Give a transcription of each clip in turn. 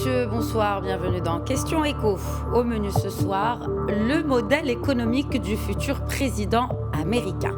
messieurs, bonsoir, bienvenue dans Question Écho. Au menu ce soir, le modèle économique du futur président américain.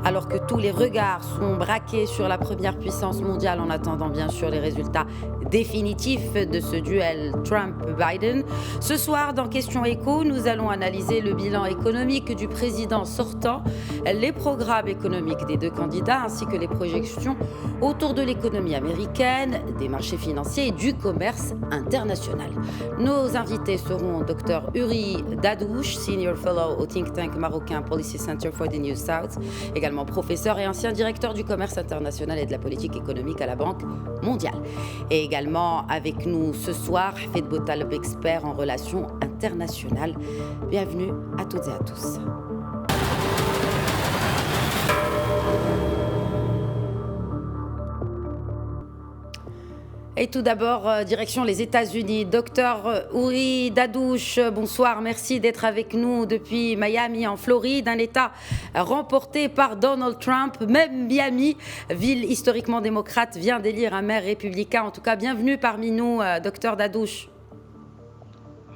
Alors que tous les regards sont braqués sur la première puissance mondiale en attendant bien sûr les résultats définitifs de ce duel Trump-Biden, ce soir dans Question Écho, nous allons analyser le bilan économique du président sortant, les programmes économiques des deux candidats ainsi que les projections autour de l'économie américaine, des marchés financiers et du commerce international. Nos invités seront Dr Uri Dadouche, Senior Fellow au think tank marocain Policy Center for the New South, également professeur et ancien directeur du commerce international et de la politique économique à la Banque mondiale. Et également avec nous ce soir, Hafid Boutaleb, expert en relations internationales. Bienvenue à toutes et à tous. Et tout d'abord, direction les États-Unis. Docteur Uri Dadouche, bonsoir, merci d'être avec nous depuis Miami, en Floride, un État remporté par Donald Trump. Même Miami, ville historiquement démocrate, vient d'élire un maire républicain. En tout cas, bienvenue parmi nous, docteur Dadouche.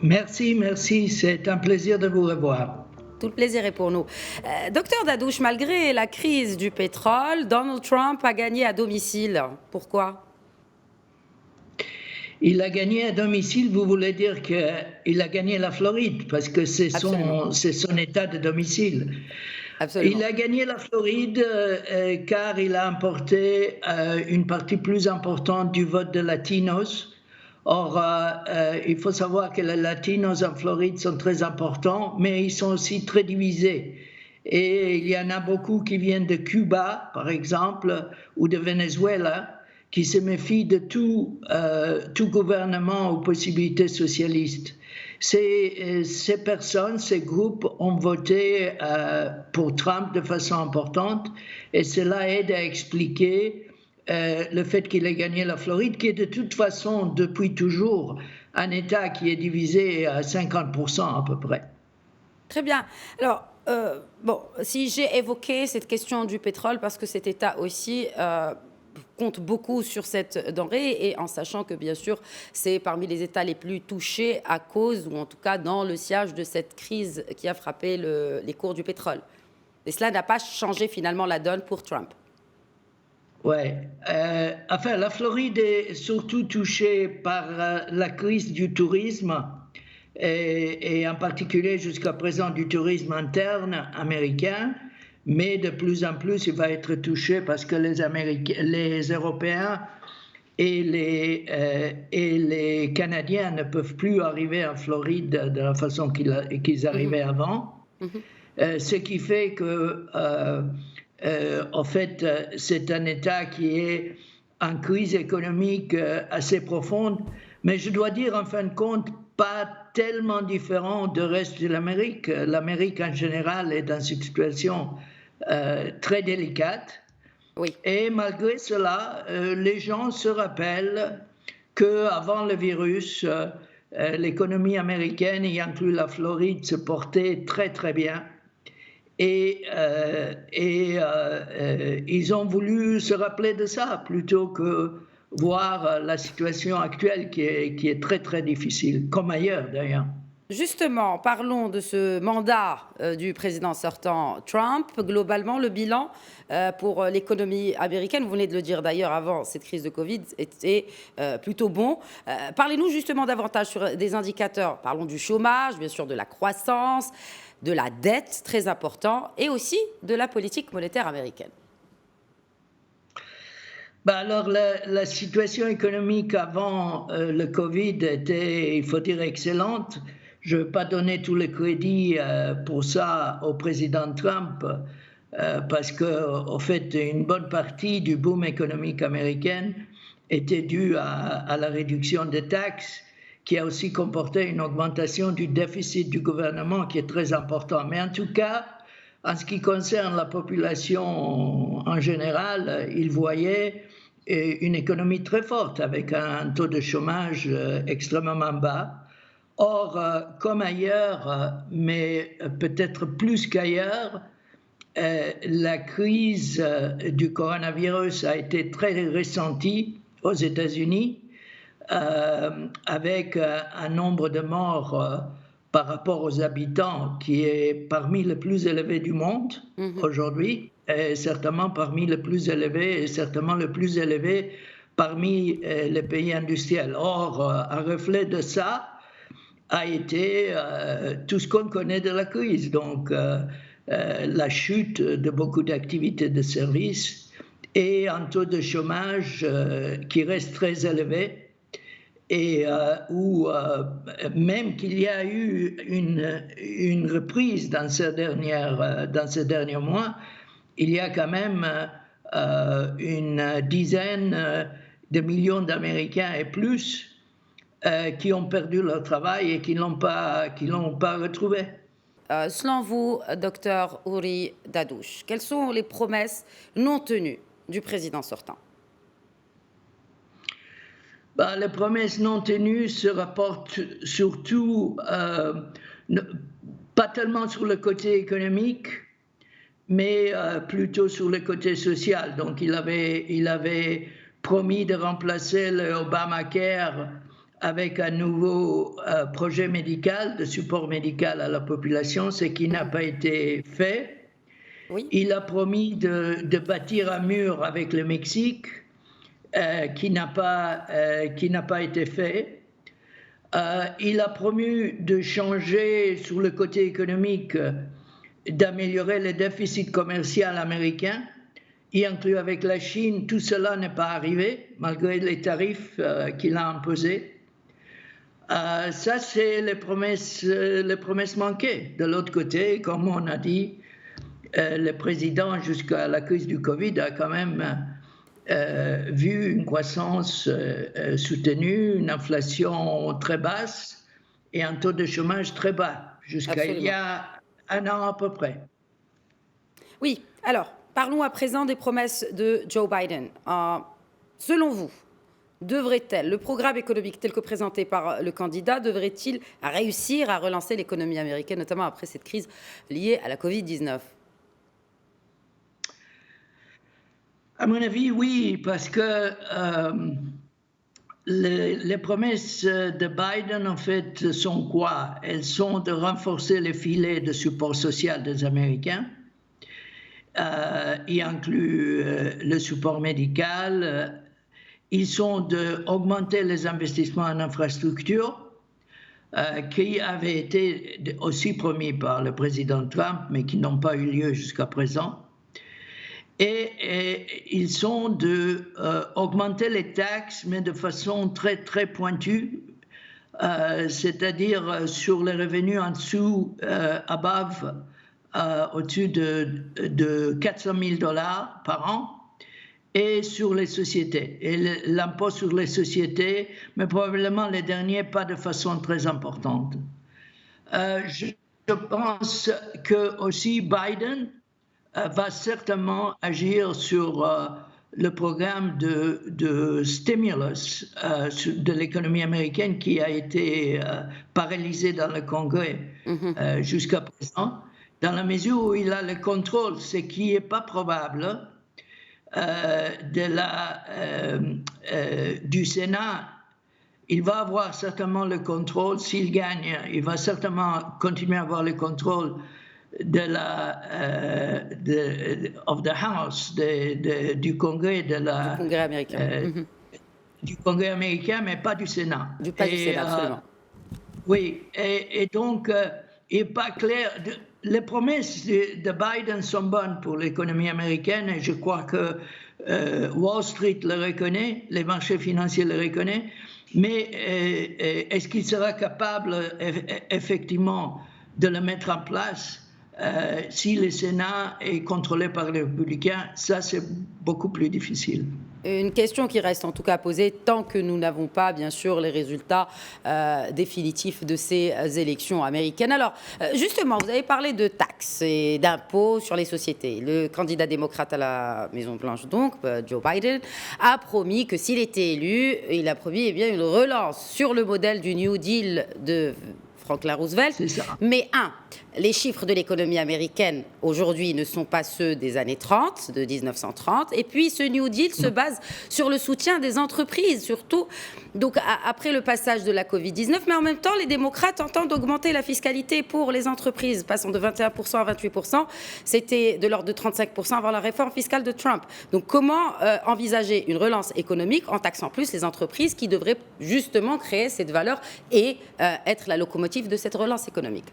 Merci, c'est un plaisir de vous revoir. Tout le plaisir est pour nous. Docteur Dadouche, malgré la crise du pétrole, Donald Trump a gagné à domicile. Pourquoi ? Il a gagné à domicile, vous voulez dire qu'il a gagné la Floride, parce que c'est son état de domicile. Absolument. Il a gagné la Floride car il a emporté une partie plus importante du vote de Latinos. Or, il faut savoir que les Latinos en Floride sont très importants, mais ils sont aussi très divisés. Et il y en a beaucoup qui viennent de Cuba, par exemple, ou de Venezuela, qui se méfient de tout gouvernement aux possibilités socialistes. Ces personnes, ces groupes ont voté pour Trump de façon importante et cela aide à expliquer le fait qu'il ait gagné la Floride, qui est de toute façon, depuis toujours, un État qui est divisé à 50% à peu près. Très bien. Alors, si j'ai évoqué cette question du pétrole, parce que cet État aussi compte beaucoup sur cette denrée et en sachant que bien sûr c'est parmi les États les plus touchés à cause ou en tout cas dans le sillage de cette crise qui a frappé les cours du pétrole. Et cela n'a pas changé finalement la donne pour Trump. Oui. La Floride est surtout touchée par la crise du tourisme et en particulier jusqu'à présent du tourisme interne américain. Mais de plus en plus, il va être touché parce que les Européens et les Canadiens ne peuvent plus arriver en Floride de la façon qu'ils arrivaient avant. Ce qui fait que, en fait, c'est un État qui est en crise économique assez profonde, mais je dois dire, en fin de compte, pas tellement différent du reste de l'Amérique. L'Amérique, en général, est dans une situation très délicate. Oui. Et malgré cela, les gens se rappellent qu'avant le virus, l'économie américaine, y inclus la Floride, se portait très très bien. Et ils ont voulu se rappeler de ça plutôt que voir la situation actuelle qui est très très difficile, comme ailleurs d'ailleurs. Justement, parlons de ce mandat du président sortant Trump. Globalement, le bilan pour l'économie américaine, vous venez de le dire d'ailleurs avant cette crise de Covid, était plutôt bon. Parlez-nous justement davantage sur des indicateurs. Parlons du chômage, bien sûr de la croissance, de la dette, très important, et aussi de la politique monétaire américaine. Alors, la situation économique avant le Covid était, il faut dire, excellente. Je ne veux pas donner tout le crédit pour ça au président Trump, parce qu'en fait, une bonne partie du boom économique américain était due à la réduction des taxes, qui a aussi comporté une augmentation du déficit du gouvernement qui est très important. Mais en tout cas, en ce qui concerne la population en général, il voyait une économie très forte avec un taux de chômage extrêmement bas. Or, comme ailleurs, mais peut-être plus qu'ailleurs, la crise du coronavirus a été très ressentie aux États-Unis. avec un nombre de morts par rapport aux habitants qui est parmi les plus élevés du monde aujourd'hui, et certainement parmi les plus élevés, et certainement le plus élevé parmi les pays industriels. Or, un reflet de ça a été tout ce qu'on connaît de la crise, donc la chute de beaucoup d'activités de services et un taux de chômage qui reste très élevé, et où même qu'il y a eu une reprise dans ces derniers mois, il y a quand même une dizaine de millions d'Américains et plus qui ont perdu leur travail et qui l'ont pas retrouvé. Selon vous, docteur Uri Dadouche, quelles sont les promesses non tenues du président sortant? Les promesses non tenues se rapportent surtout, pas tellement sur le côté économique, mais plutôt sur le côté social. Donc il avait promis de remplacer le Obamacare avec un nouveau projet médical, de support médical à la population, ce qui n'a pas été fait. Oui. Il a promis de bâtir un mur avec le Mexique, qui n'a pas été fait. Il a promis de changer sur le côté économique, d'améliorer le déficit commercial américain, y inclus avec la Chine. Tout cela n'est pas arrivé, malgré les tarifs qu'il a imposés. Ça, c'est les promesses manquées. De l'autre côté, comme on a dit, le président, jusqu'à la crise du Covid, a quand même vu une croissance soutenue, une inflation très basse et un taux de chômage très bas, jusqu'à il y a un an à peu près. Oui, alors, parlons à présent des promesses de Joe Biden. Selon vous, le programme économique tel que présenté par le candidat, devrait-il réussir à relancer l'économie américaine, notamment après cette crise liée à la Covid-19? À mon avis, oui, parce que les promesses de Biden, en fait, sont quoi? Elles sont de renforcer les filets de support social des Américains, y inclut le support médical. Ils sont d'augmenter les investissements en infrastructure, qui avaient été aussi promis par le président Trump, mais qui n'ont pas eu lieu jusqu'à présent. Et ils sont d'augmenter les taxes, mais de façon très, très pointue, c'est-à-dire sur les revenus en dessous, au-dessus de $400 000 par an, et sur les sociétés. Et l'impôt sur les sociétés, mais probablement les derniers, pas de façon très importante. Je pense que aussi Biden va certainement agir sur le programme de stimulus de l'économie américaine qui a été paralysé dans le Congrès jusqu'à présent, dans la mesure où il a le contrôle, ce qui n'est pas probable, du Sénat. Il va avoir certainement le contrôle, s'il gagne, il va certainement continuer à avoir le contrôle of the House, du Congrès, du Congrès américain. Du Congrès américain, mais pas du Sénat. Pas du Sénat, absolument. Oui, et donc, il n'est pas clair. Les promesses de Biden sont bonnes pour l'économie américaine et je crois que Wall Street le reconnaît, les marchés financiers le reconnaissent, mais est-ce qu'il sera capable effectivement de le mettre en place si le Sénat est contrôlé par les républicains? Ça, c'est beaucoup plus difficile. Une question qui reste en tout cas posée tant que nous n'avons pas, bien sûr, les résultats définitifs de ces élections américaines. Alors, justement, vous avez parlé de taxes et d'impôts sur les sociétés. Le candidat démocrate à la Maison-Blanche, donc, Joe Biden, a promis que s'il était élu, il a promis une relance sur le modèle du New Deal de Franklin Roosevelt. C'est ça. Mais les chiffres de l'économie américaine aujourd'hui ne sont pas ceux des années 30, de 1930. Et puis ce New Deal se base sur le soutien des entreprises, surtout donc, après le passage de la Covid-19. Mais en même temps, les démocrates entendent augmenter la fiscalité pour les entreprises, passant de 21% à 28%. C'était de l'ordre de 35% avant la réforme fiscale de Trump. Donc comment envisager une relance économique en taxant plus les entreprises qui devraient justement créer cette valeur et être la locomotive de cette relance économique?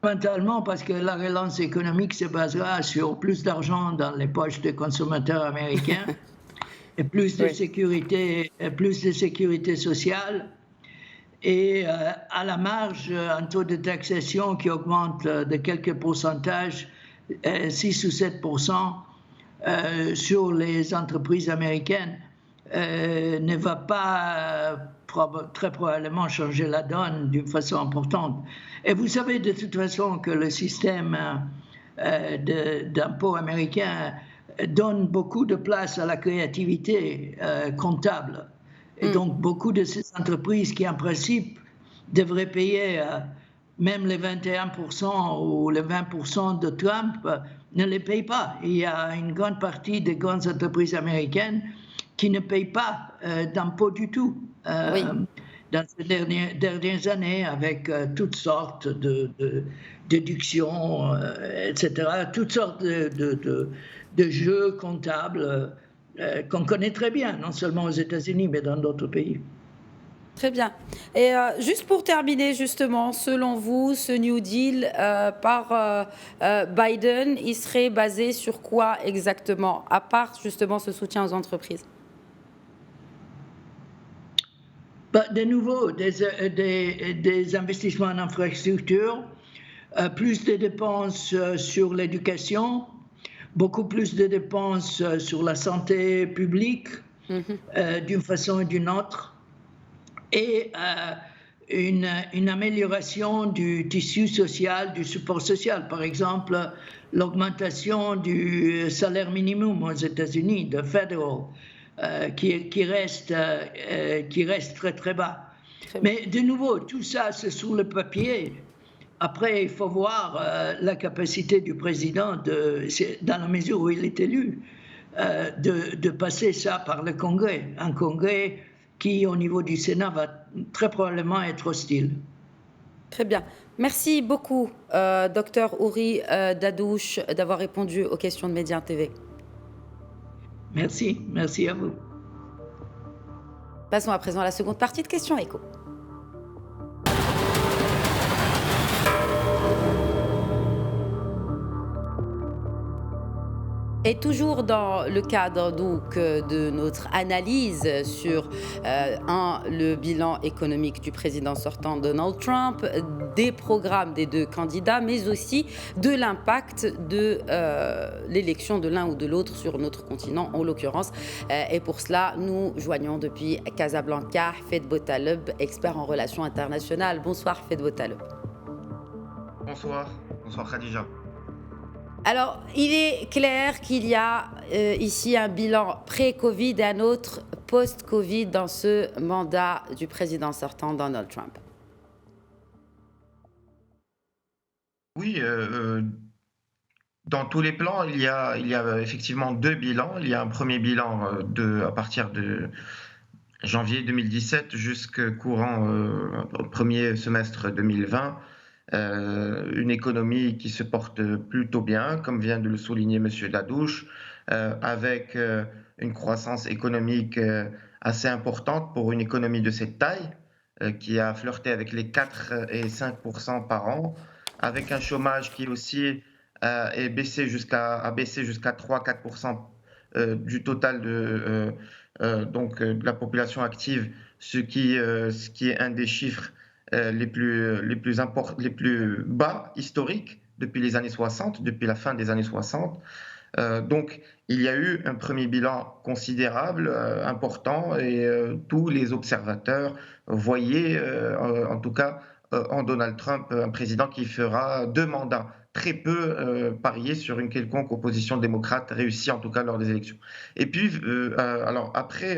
Fondamentalement, parce que la relance économique se basera sur plus d'argent dans les poches des consommateurs américains et plus de sécurité sociale et à la marge un taux de taxation qui augmente de quelques pourcentages, 6 ou 7% sur les entreprises américaines, ne va pas très probablement changer la donne d'une façon importante. Et vous savez de toute façon que le système d'impôt américain donne beaucoup de place à la créativité comptable. Et donc beaucoup de ces entreprises qui en principe devraient payer même les 21% ou les 20% de Trump ne les payent pas. Il y a une grande partie des grandes entreprises américaines qui ne payent pas d'impôts du tout dans ces dernières années, avec toutes sortes de déductions, etc., toutes sortes de jeux comptables qu'on connaît très bien, non seulement aux États-Unis, mais dans d'autres pays. Très bien. Et juste pour terminer, justement, selon vous, ce New Deal par Biden, il serait basé sur quoi exactement, à part justement ce soutien aux entreprises? De nouveau, des investissements en infrastructure, plus de dépenses sur l'éducation, beaucoup plus de dépenses sur la santé publique, d'une façon ou d'une autre, et une amélioration du tissu social, du support social. Par exemple, l'augmentation du salaire minimum aux États-Unis, de federal, qui reste très très bas. Mais de nouveau, tout ça, c'est sur le papier. Après, il faut voir la capacité du président, dans la mesure où il est élu, de passer ça par le Congrès. Un Congrès qui, au niveau du Sénat, va très probablement être hostile. Très bien. Merci beaucoup, Dr Uri Dadouche, d'avoir répondu aux questions de Média TV. Merci à vous. Passons à présent à la seconde partie de Questions Écho. Et toujours dans le cadre donc de notre analyse sur le bilan économique du président sortant Donald Trump, des programmes des deux candidats, mais aussi de l'impact de l'élection de l'un ou de l'autre sur notre continent, en l'occurrence. Et pour cela, nous joignons depuis Casablanca Feth Bottaleb, expert en relations internationales. Bonsoir Feth Bottaleb. Bonsoir Khadija. Alors, il est clair qu'il y a ici un bilan pré-Covid et un autre post-Covid dans ce mandat du président sortant Donald Trump. Oui, dans tous les plans, il y a effectivement deux bilans. Il y a un premier bilan à partir de janvier 2017 jusqu'au courant premier semestre 2020. Une économie qui se porte plutôt bien, comme vient de le souligner M. Dadouche, avec une croissance économique assez importante pour une économie de cette taille, qui a flirté avec les 4 et 5% par an, avec un chômage qui aussi a baissé jusqu'à 3-4% du total de la population active, ce qui est un des chiffres les plus bas historiques depuis les années 60, depuis la fin des années 60. Donc, il y a eu un premier bilan considérable, important, et tous les observateurs voyaient, en tout cas, en Donald Trump, un président qui fera 2 mandats. Très peu parier sur une quelconque opposition démocrate réussie, en tout cas lors des élections. Et puis, alors après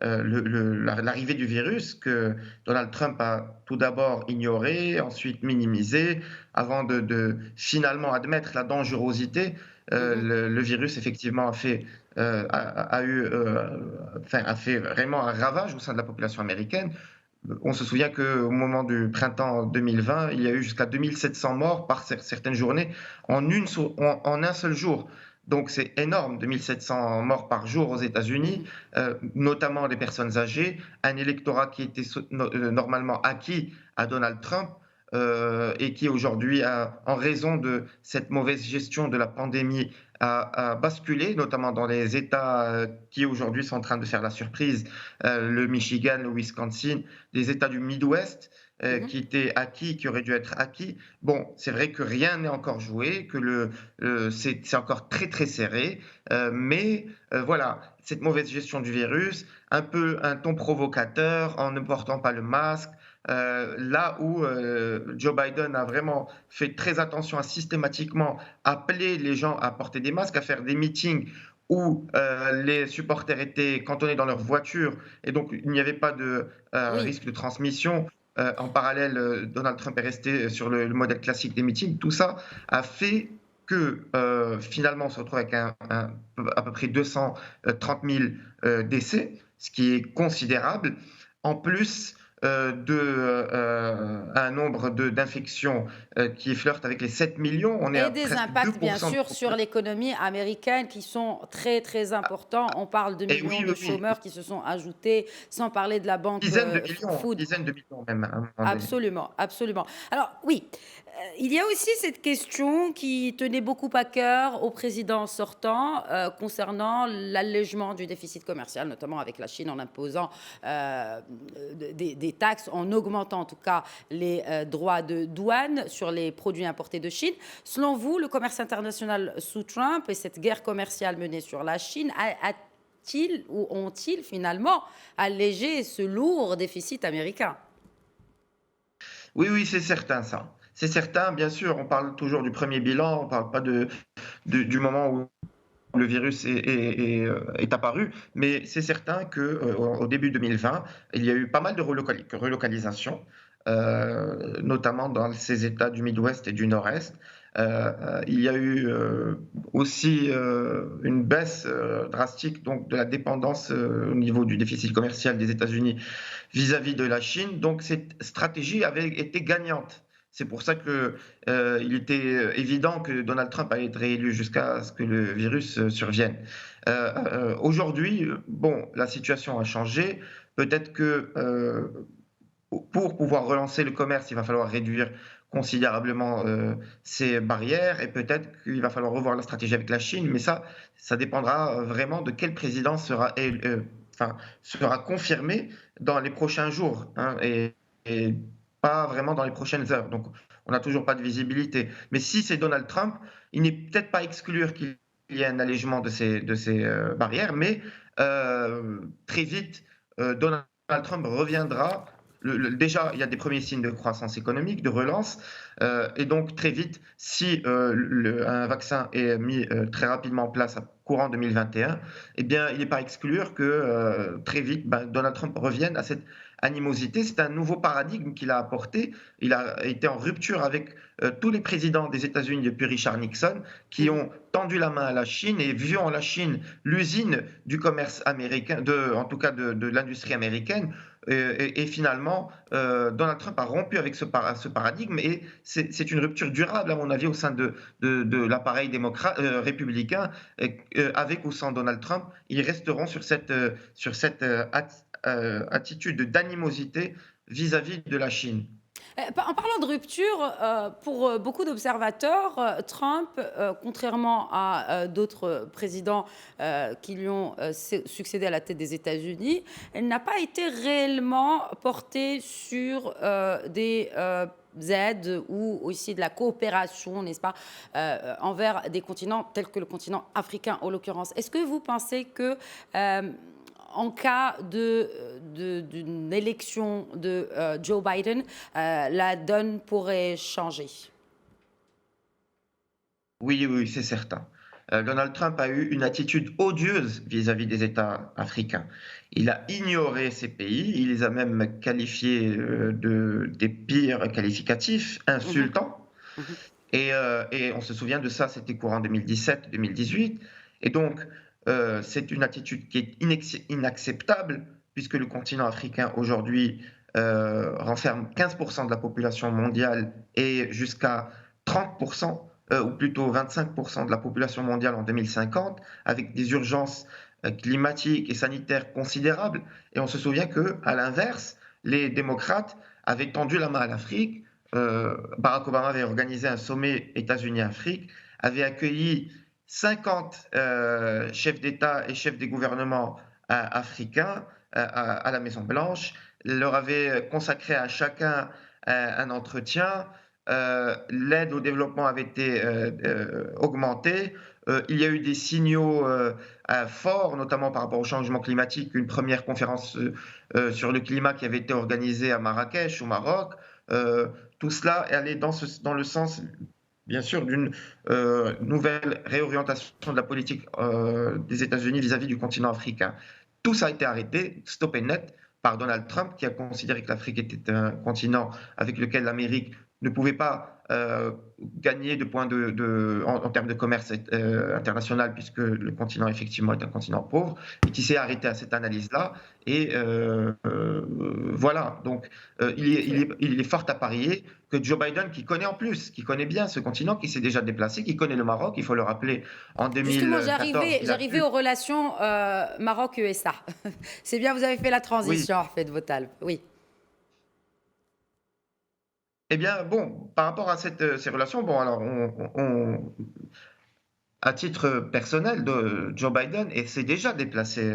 l'arrivée du virus que Donald Trump a tout d'abord ignoré, ensuite minimisé, avant de finalement admettre la dangerosité. Mhm. Le virus, effectivement, a fait vraiment un ravage au sein de la population américaine. On se souvient qu'au moment du printemps 2020, il y a eu jusqu'à 2700 morts par certaines journées en un seul jour. Donc c'est énorme, 2700 morts par jour aux États-Unis, Mhm. notamment des personnes âgées, un électorat qui était normalement acquis à Donald Trump et qui aujourd'hui, en raison de cette mauvaise gestion de la pandémie, a basculé, notamment dans les États qui aujourd'hui sont en train de faire la surprise, le Michigan, le Wisconsin, les États du Midwest Mhm. qui étaient acquis, qui auraient dû être acquis. Bon, c'est vrai que rien n'est encore joué, que c'est encore très très serré, mais voilà, cette mauvaise gestion du virus, un peu un ton provocateur en ne portant pas le masque, là où Joe Biden a vraiment fait très attention à systématiquement appeler les gens à porter des masques, à faire des meetings où les supporters étaient cantonnés dans leur voiture et donc il n'y avait pas de Oui. risque de transmission. En parallèle, Donald Trump est resté sur le modèle classique des meetings. Tout ça a fait que finalement on se retrouve avec à peu près 230 000 décès, ce qui est considérable. En plus un nombre d'infections qui flirte avec les 7 millions, on est Et à des presque impacts, bien 2% de sûr, sur population. l'économie américaine qui sont très, très importants. On parle de Et millions oui, de oui, oui, chômeurs qui se sont ajoutés, sans parler de la banque Food. dizaines de millions même à un moment donné. Absolument, absolument. Alors oui, il y a aussi cette question qui tenait beaucoup à cœur au président sortant concernant l'allègement du déficit commercial, notamment avec la Chine en imposant des taxes, en augmentant en tout cas les droits de douane sur les produits importés de Chine. Selon vous, le commerce international sous Trump et cette guerre commerciale menée sur la Chine a-t-il ou ont-ils finalement allégé ce lourd déficit américain? Oui, oui, c'est certain ça. C'est certain, bien sûr, on parle toujours du premier bilan, on ne parle pas du moment où le virus est apparu, mais c'est certain qu'au début 2020, il y a eu pas mal de relocalisations, notamment dans ces États du Midwest et du Nord-Est. Il y a eu aussi une baisse drastique donc, de la dépendance au niveau du déficit commercial des États-Unis vis-à-vis de la Chine. Donc cette stratégie avait été gagnante. C'est pour ça qu'il était évident que Donald Trump allait être réélu jusqu'à ce que le virus survienne. Aujourd'hui, bon, la situation a changé. Peut-être que pour pouvoir relancer le commerce, il va falloir réduire considérablement ces barrières et peut-être qu'il va falloir revoir la stratégie avec la Chine. Mais ça dépendra vraiment de quel président sera confirmé dans les prochains jours hein, et pas vraiment dans les prochaines heures. Donc, on n'a toujours pas de visibilité. Mais si c'est Donald Trump, il n'est peut-être pas à exclure qu'il y ait un allègement de ces barrières, mais très vite, Donald Trump reviendra. Déjà, il y a des premiers signes de croissance économique, de relance, et donc très vite, si un vaccin est mis très rapidement en place à courant 2021, eh bien, il n'est pas à exclure que très vite, Donald Trump revienne à cette animosité. C'est un nouveau paradigme qu'il a apporté. Il a été en rupture avec tous les présidents des États-Unis depuis Richard Nixon, qui Mhm. ont tendu la main à la Chine et vu en la Chine l'usine du commerce américain, en tout cas de l'industrie américaine. Et finalement, Donald Trump a rompu avec ce paradigme et c'est une rupture durable, à mon avis, au sein de l'appareil républicain, avec ou sans Donald Trump. Ils resteront sur cette attitude d'animosité vis-à-vis de la Chine. En parlant de rupture, pour beaucoup d'observateurs, Trump, contrairement à d'autres présidents qui lui ont succédé à la tête des États-Unis, n'a pas été réellement porté sur des aides ou aussi de la coopération, n'est-ce pas, envers des continents tels que le continent africain en l'occurrence. Est-ce que vous pensez que en cas d'une élection de Joe Biden, la donne pourrait changer? Oui, oui, c'est certain. Donald Trump a eu une attitude odieuse vis-à-vis des États africains. Il a ignoré ces pays, il les a même qualifiés des pires qualificatifs, Mhm, insultants. mhm. Et on se souvient de ça, c'était courant 2017-2018. Et donc, c'est une attitude qui est inacceptable, puisque le continent africain aujourd'hui renferme 15% de la population mondiale et jusqu'à 30%, ou plutôt 25% de la population mondiale en 2050, avec des urgences climatiques et sanitaires considérables. Et on se souvient que, à l'inverse, les démocrates avaient tendu la main à l'Afrique. Barack Obama avait organisé un sommet États-Unis-Afrique, avait accueilli 50 chefs d'État et chefs des gouvernements africains à la Maison-Blanche, leur avait consacré à chacun un entretien. L'aide au développement avait été augmentée. Il y a eu des signaux forts, notamment par rapport au changement climatique, une première conférence sur le climat qui avait été organisée à Marrakech, au Maroc. Tout cela est allé dans le sens, bien sûr, d'une nouvelle réorientation de la politique des États-Unis vis-à-vis du continent africain. Tout ça a été arrêté, stoppé net, par Donald Trump, qui a considéré que l'Afrique était un continent avec lequel l'Amérique ne pouvait pas gagner de points en termes de commerce international, puisque le continent, effectivement, est un continent pauvre, et qui s'est arrêté à cette analyse-là. Et voilà, donc Très bien. il est fort à parier que Joe Biden, qui connaît en plus, qui connaît bien ce continent, qui s'est déjà déplacé, qui connaît le Maroc, il faut le rappeler, en Justement, 2014, il a j'arrivais pu... aux relations Maroc-USA. C'est bien, vous avez fait la Oui, transition, Ahmed Votal. Oui. eh bien, bon, par rapport à ces relations, bon, alors, à titre personnel, Joe Biden s'est déjà déplacé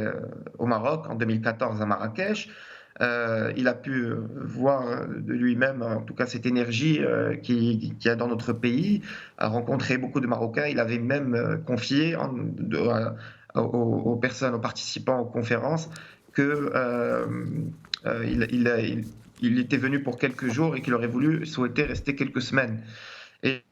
au Maroc en 2014 à Marrakech. Il a pu voir de lui-même, en tout cas, cette énergie qu'il y a dans notre pays, a rencontré beaucoup de Marocains. Il avait même confié aux personnes, aux participants aux conférences, que il était venu pour quelques jours et qu'il aurait souhaité rester quelques semaines. Et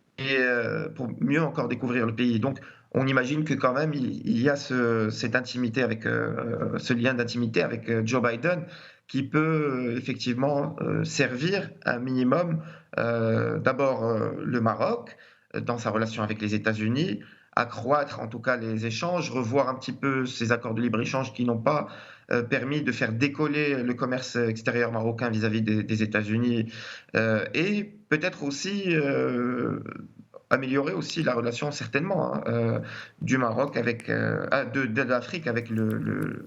pour mieux encore découvrir le pays. Donc, on imagine que quand même il y a cette intimité avec ce lien d'intimité avec Joe Biden qui peut effectivement servir un minimum d'abord le Maroc dans sa relation avec les États-Unis, accroître en tout cas les échanges, revoir un petit peu ces accords de libre-échange qui n'ont pas permis de faire décoller le commerce extérieur marocain vis-à-vis des États-Unis et peut-être aussi améliorer aussi la relation certainement du Maroc avec de l'Afrique avec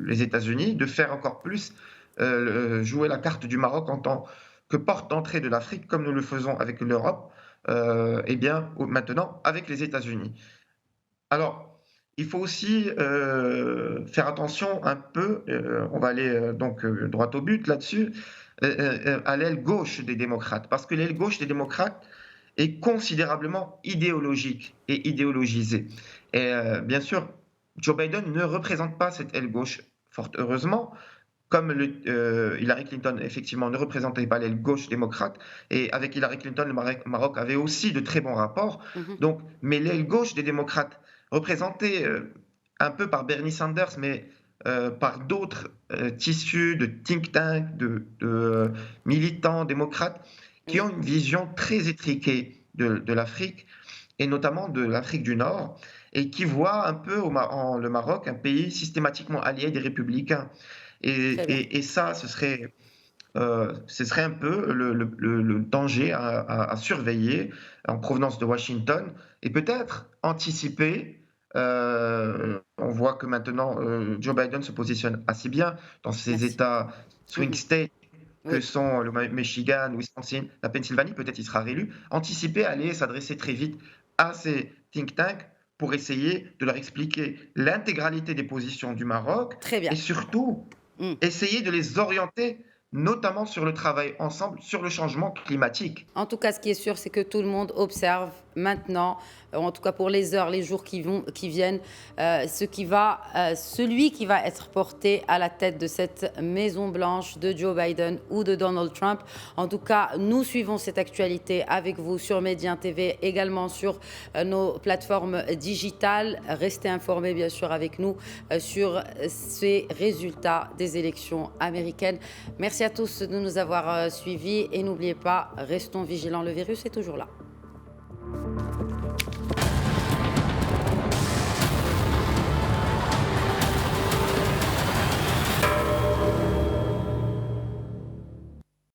les États-Unis, de faire encore plus jouer la carte du Maroc en tant que porte d'entrée de l'Afrique, comme nous le faisons avec l'Europe, et bien maintenant avec les États-Unis. Alors, il faut aussi faire attention un peu, on va aller donc droit au but là-dessus, à l'aile gauche des démocrates, parce que l'aile gauche des démocrates est considérablement idéologique et idéologisée. Et bien sûr, Joe Biden ne représente pas cette aile gauche, fort heureusement, comme Hillary Clinton, effectivement, ne représentait pas l'aile gauche démocrate, et avec Hillary Clinton, le Maroc avait aussi de très bons rapports. Mhm. Donc, mais l'aile gauche des démocrates, représentée un peu par Bernie Sanders, mais par d'autres tissus de think tanks, de militants démocrates, qui ont Oui. une vision très étriquée de l'Afrique, et notamment de l'Afrique du Nord, et qui voient un peu en le Maroc un pays systématiquement allié des républicains. Très bien. Et ça, ce serait un peu le danger à surveiller en provenance de Washington et peut-être anticiper. On voit que maintenant Joe Biden se positionne assez bien dans ces Merci. États swing Mhm. states que Oui. sont le Michigan, Wisconsin, la Pennsylvanie, peut-être il sera réélu, anticiper, aller s'adresser très vite à ces think tanks pour essayer de leur expliquer l'intégralité des positions du Maroc Très et bien. surtout Mm. essayer de les orienter, notamment sur le travail ensemble, sur le changement climatique. En tout cas, ce qui est sûr, c'est que tout le monde observe maintenant, en tout cas pour les heures, les jours qui viennent, celui qui va être porté à la tête de cette Maison Blanche, de Joe Biden ou de Donald Trump. En tout cas, nous suivons cette actualité avec vous sur Médien TV, également sur nos plateformes digitales. Restez informés bien sûr avec nous sur ces résultats des élections américaines. Merci à tous de nous avoir suivis et n'oubliez pas, restons vigilants, le virus est toujours là.